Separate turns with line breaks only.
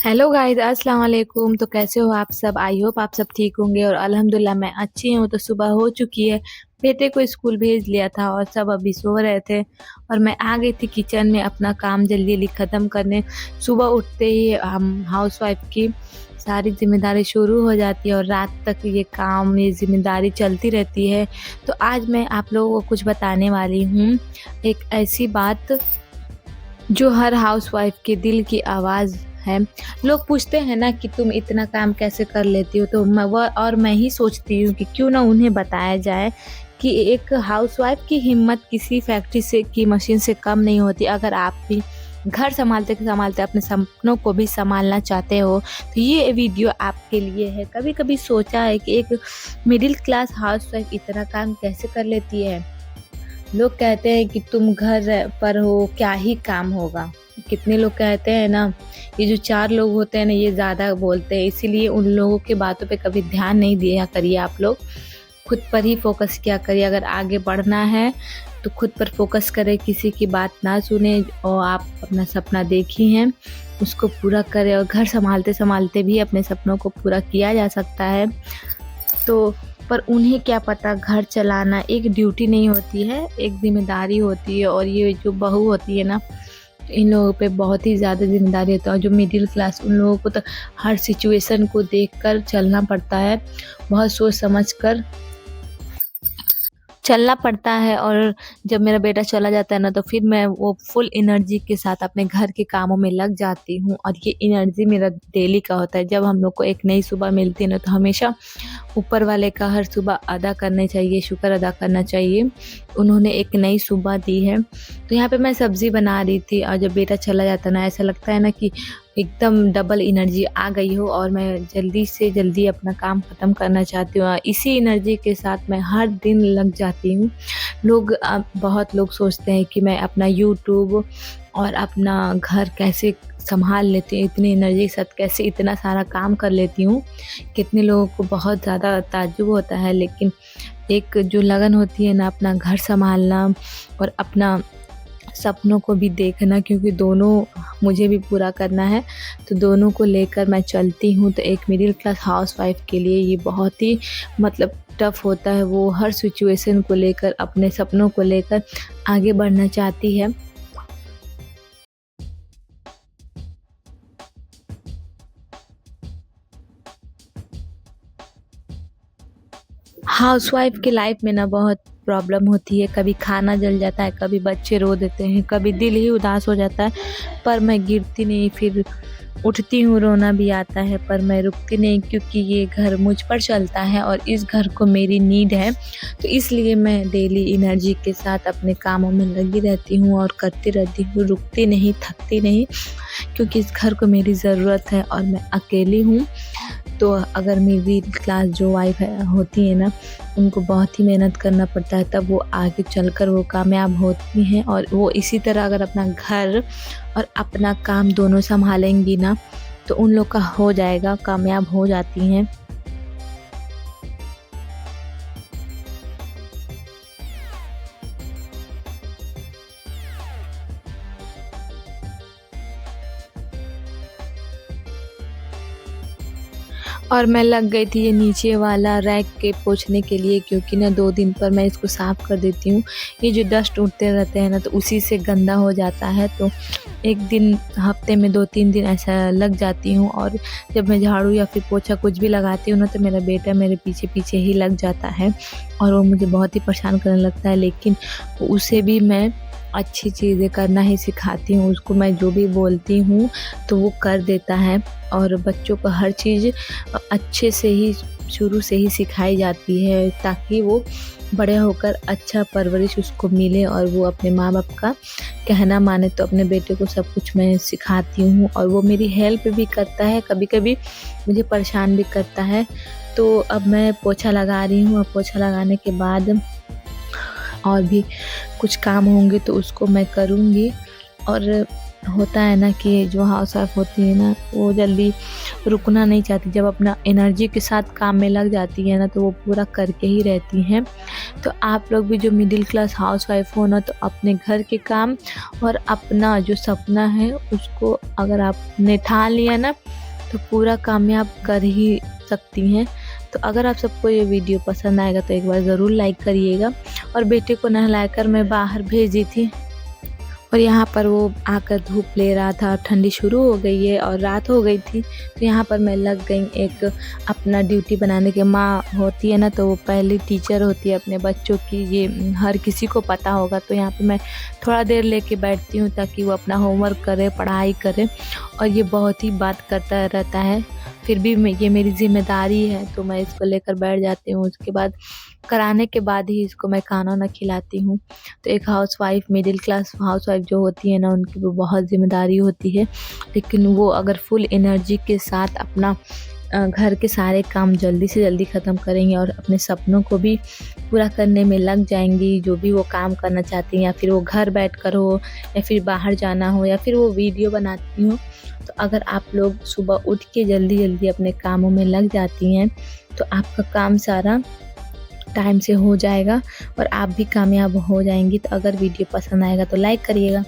Hello guys, अस्सलाम वालेकुम। तो कैसे हो आप सब? आई होप आप सब ठीक होंगे और अल्हम्दुलिल्लाह मैं अच्छी हूँ। तो सुबह हो चुकी है, बेटे को स्कूल भेज लिया था और सब अभी सो रहे थे और मैं आ गई थी किचन में अपना काम जल्दी जल्दी ख़त्म करने। सुबह उठते ही हम हाउसवाइफ की सारी जिम्मेदारी शुरू हो जाती है और रात तक ये काम ये जिम्मेदारी चलती रहती है। तो आज मैं आप लोगों को कुछ बताने वाली हूँ, एक ऐसी बात जो हर हाउसवाइफ के दिल की आवाज़ है। लोग पूछते हैं ना कि तुम इतना काम कैसे कर लेती हो, तो मैं ही सोचती हूँ कि क्यों ना उन्हें बताया जाए कि एक हाउसवाइफ की हिम्मत किसी फैक्ट्री से की मशीन से कम नहीं होती। अगर आप भी घर संभालते-संभालते अपने सपनों को भी संभालना चाहते हो, तो ये वीडियो आपके लिए है। कभी-कभी सोचा है कि एक मिडिल क्लास हाउसवाइफ इतना काम कैसे कर लेती है? लोग कहते हैं कि तुम घर पर हो, क्या ही काम होगा। कितने लोग कहते हैं ना, ये जो 4 लोग होते हैं ना, ये ज़्यादा बोलते हैं, इसीलिए उन लोगों की बातों पे कभी ध्यान नहीं दिया करिए आप लोग। खुद पर ही फ़ोकस किया करिए। अगर आगे बढ़ना है, तो खुद पर फ़ोकस करें, किसी की बात ना सुने और आप अपना सपना देखी हैं, उसको पूरा करें और घर सँभालते-सँभालते भी अपने सपनों को पूरा किया जा सकता है। तो पर उन्हें क्या पता घर चलाना एक ड्यूटी नहीं होती है, एक ज़िम्मेदारी होती है और ये जो बहू होती है ना, तो इन लोगों पे बहुत ही ज़्यादा ज़िम्मेदारी होता है और जो मिडिल क्लास उन लोगों को तो हर सिचुएशन को देखकर चलना पड़ता है, बहुत सोच समझ कर चलना पड़ता है। और जब मेरा बेटा चला जाता है ना, तो फिर मैं वो फुल एनर्जी के साथ अपने घर के कामों में लग जाती हूँ और ये एनर्जी मेरा डेली का होता है। जब हम लोग को एक नई सुबह मिलती है ना, तो हमेशा ऊपर वाले का हर सुबह अदा करना चाहिए, शुक्र अदा करना चाहिए। उन्होंने एक नई सुबह दी है। तो यहाँ पे मैं सब्ज़ी बना रही थी और जब बेटा चला जाता है ना, ऐसा लगता है ना कि एकदम डबल एनर्जी आ गई हो और मैं जल्दी से जल्दी अपना काम ख़त्म करना चाहती हूँ। इसी एनर्जी के साथ मैं हर दिन लग जाती हूँ। बहुत लोग सोचते हैं कि मैं अपना यूट्यूब और अपना घर कैसे सँभाल लेती हूँ, इतनी एनर्जी के साथ कैसे इतना सारा काम कर लेती हूँ। कितने लोगों को बहुत ज़्यादा ताज्जुब होता है, लेकिन एक जो लगन होती है ना अपना घर सँभालना और अपना सपनों को भी देखना, क्योंकि दोनों मुझे भी पूरा करना है, तो दोनों को लेकर मैं चलती हूँ। तो एक मिडिल क्लास हाउसवाइफ़ के लिए ये बहुत ही मतलब टफ़ होता है। वो हर सिचुएशन को लेकर, अपने सपनों को लेकर आगे बढ़ना चाहती है। हाउसवाइफ़ की लाइफ़ में ना बहुत प्रॉब्लम होती है। कभी खाना जल जाता है, कभी बच्चे रो देते हैं, कभी दिल ही उदास हो जाता है, पर मैं गिरती नहीं, फिर उठती हूँ, रोना भी आता है पर मैं रुकती नहीं, क्योंकि ये घर मुझ पर चलता है और इस घर को मेरी नीड है। तो इसलिए मैं डेली एनर्जी के साथ अपने कामों में लगी रहती हूँ और करती रहती हूँ, रुकती नहीं, थकती नहीं, क्योंकि इस घर को मेरी ज़रूरत है और मैं अकेली हूँ। तो अगर मिडिल क्लास जो वाइफ़ होती है ना, उनको बहुत ही मेहनत करना पड़ता है, तब वो आगे चलकर वो कामयाब होती हैं। और वो इसी तरह अगर अपना घर और अपना काम दोनों सँभालेंगी ना, तो उन लोग का हो जाएगा, कामयाब हो जाती हैं। और मैं लग गई थी ये नीचे वाला रैक के पोंछने के लिए, क्योंकि ना 2 दिन पर मैं इसको साफ़ कर देती हूँ। ये जो डस्ट उड़ते रहते हैं ना, तो उसी से गंदा हो जाता है। तो एक दिन हफ़्ते में 2-3 दिन ऐसा लग जाती हूँ और जब मैं झाड़ू या फिर पोंछा कुछ भी लगाती हूँ ना, तो मेरा बेटा मेरे पीछे-पीछे ही लग जाता है और वो मुझे बहुत ही परेशान करने लगता है। लेकिन उसे भी मैं अच्छी चीज़ें करना ही सिखाती हूँ, उसको मैं जो भी बोलती हूँ तो वो कर देता है। और बच्चों को हर चीज़ अच्छे से ही शुरू से ही सिखाई जाती है, ताकि वो बड़े होकर अच्छा परवरिश उसको मिले और वो अपने माँ-बाप का कहना माने। तो अपने बेटे को सब कुछ मैं सिखाती हूँ और वो मेरी हेल्प भी करता है, कभी-कभी मुझे परेशान भी करता है। तो अब मैं पोछा लगा रही हूँ और पोछा लगाने के बाद और भी कुछ काम होंगे तो उसको मैं करूँगी। और होता है ना कि जो हाउस वाइफ होती है ना, वो जल्दी रुकना नहीं चाहती। जब अपना एनर्जी के साथ काम में लग जाती है ना, तो वो पूरा करके ही रहती हैं। तो आप लोग भी जो मिडिल क्लास हाउस वाइफ हो ना, तो अपने घर के काम और अपना जो सपना है उसको अगर आपने ठान लिया ना, तो पूरा कामयाब कर ही सकती हैं। तो अगर आप सबको ये वीडियो पसंद आएगा तो एक बार ज़रूर लाइक करिएगा। और बेटे को नहलाकर मैं बाहर भेज दी थी, और यहाँ पर वो आकर धूप ले रहा था। ठंडी शुरू हो गई है और रात हो गई थी, तो यहाँ पर मैं लग गई एक अपना ड्यूटी बनाने के। माँ होती है ना, तो वो पहली टीचर होती है अपने बच्चों की, ये हर किसी को पता होगा। तो यहाँ पे मैं थोड़ा देर लेके बैठती हूँ ताकि वो अपना होमवर्क करे, पढ़ाई करे। और ये बहुत ही बात करता रहता है, फिर भी ये मेरी ज़िम्मेदारी है, तो मैं इसको लेकर बैठ जाती हूँ। उसके बाद कराने के बाद ही इसको मैं खाना वाना खिलाती हूँ। तो एक हाउसवाइफ़, मिडिल क्लास हाउसवाइफ़ जो होती है ना, उनकी वो बहुत ज़िम्मेदारी होती है। लेकिन वो अगर फुल एनर्जी के साथ अपना घर के सारे काम जल्दी से जल्दी ख़त्म करेंगी और अपने सपनों को भी पूरा करने में लग जाएँगी, जो भी वो काम करना चाहती हैं, या फिर वो घर बैठकर हो, या फिर बाहर जाना हो, या फिर वो वीडियो बनाती हो। तो अगर आप लोग सुबह उठ के जल्दी-जल्दी अपने कामों में लग जाती हैं, तो आपका काम सारा टाइम से हो जाएगा और आप भी कामयाब हो जाएँगी। तो अगर वीडियो पसंद आएगा तो लाइक करिएगा।